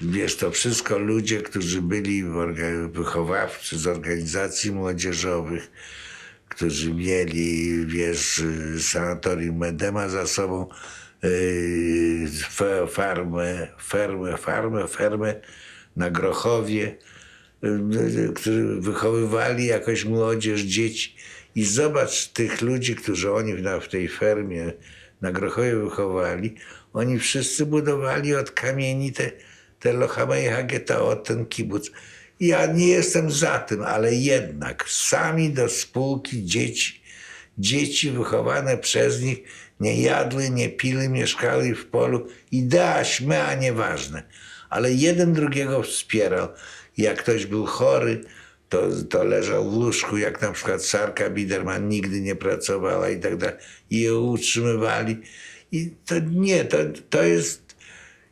Wiesz, to wszystko ludzie, którzy byli wychowawcy z organizacji młodzieżowych, którzy mieli, wiesz, sanatorium Medema za sobą, fermę na Grochowie, którzy wychowywali jakoś młodzież, dzieci. I zobacz tych ludzi, którzy oni w tej fermie na Grochowie wychowali, oni wszyscy budowali od kamieni te Lochamej Hagetaot, ten kibuc. Ja nie jestem za tym, ale jednak sami do spółki dzieci wychowane przez nich nie jadły, nie pili, mieszkały w polu. Idea śmea, nieważne. Ale jeden drugiego wspierał. Jak ktoś był chory, to leżał w łóżku, jak na przykład Sarka Biderman nigdy nie pracowała i tak dalej. I ją utrzymywali. I to jest...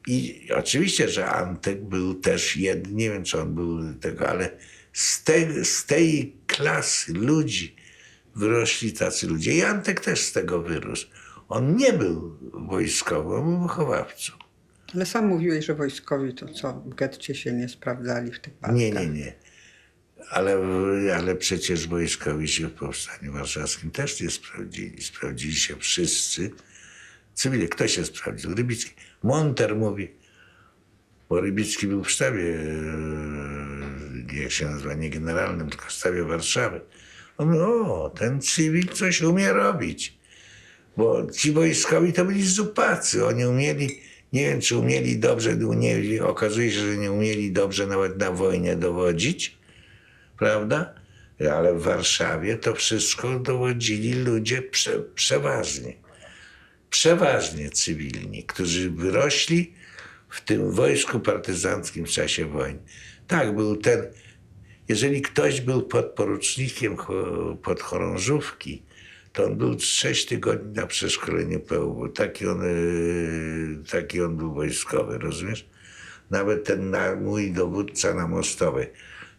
I oczywiście, że Antek był też jeden, nie wiem, czy on był tego, ale z tej klasy ludzi wyrośli tacy ludzie. I Antek też z tego wyrósł. On nie był wojskowym, on był wychowawcą. Ale sam mówiłeś, że wojskowi to co, w getcie się nie sprawdzali w tych walkach. Nie. Ale przecież wojskowi się w Powstaniu Warszawskim też nie sprawdzili. Sprawdzili się wszyscy cywile. Kto się sprawdził? Rybicki. Monter mówi, bo Rybicki był w sztabie, jak się nazywa, nie generalnym, tylko w sztabie Warszawy. On mówi, o, ten cywil coś umie robić. Bo ci wojskowi to byli zupacy. Oni umieli, nie wiem, czy umieli dobrze, okazuje się, że nie umieli dobrze nawet na wojnie dowodzić, prawda? Ale w Warszawie to wszystko dowodzili ludzie przeważnie cywilni, którzy wyrośli w tym wojsku partyzanckim w czasie wojny. Tak, był ten, jeżeli ktoś był podporucznikiem podchorążówki, to on był 6 tygodni na przeszkoleniu PUW. Taki on był wojskowy, rozumiesz? Nawet ten mój dowódca na Mostowej,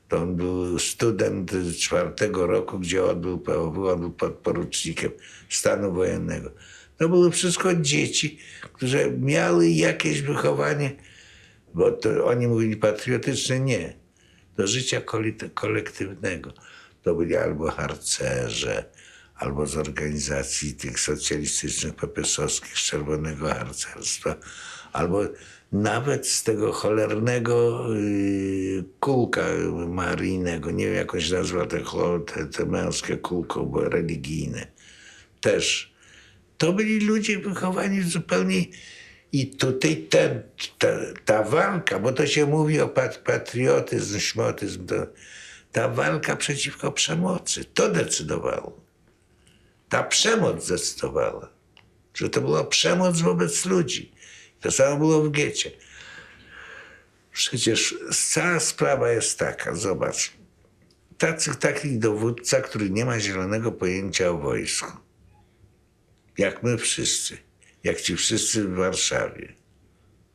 to on był student 4 roku, gdzie odbył PUW, on był podporucznikiem stanu wojennego. To były wszystko dzieci, które miały jakieś wychowanie, bo to oni mówili patriotyczne, nie, do życia kolektywnego. To byli albo harcerze, albo z organizacji tych socjalistycznych, pepesowskich, z Czerwonego Harcerstwa, albo nawet z tego cholernego kółka maryjnego, nie wiem jak on się nazywa, te męskie kółko, bo religijne, też. To byli ludzie wychowani zupełnie. I tutaj ta walka, bo to się mówi o patriotyzm, szmotyzm, ta walka przeciwko przemocy, to decydowało. Ta przemoc zdecydowała, że to była przemoc wobec ludzi. To samo było w getcie. Przecież cała sprawa jest taka, zobacz, taki dowódca, który nie ma zielonego pojęcia o wojsku, jak my wszyscy, jak ci wszyscy w Warszawie,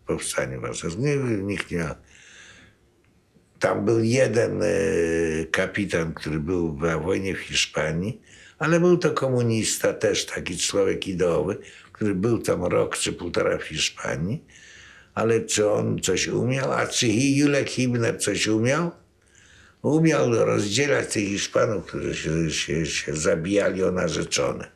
w Powstaniu Warszawskim, nikt nie miał. Tam był jeden kapitan, który był na wojnie w Hiszpanii, ale był to komunista, też taki człowiek ideowy, który był tam rok czy półtora w Hiszpanii, ale czy on coś umiał, a czy Julek Hibner coś umiał? Umiał rozdzielać tych Hiszpanów, którzy się zabijali o narzeczone.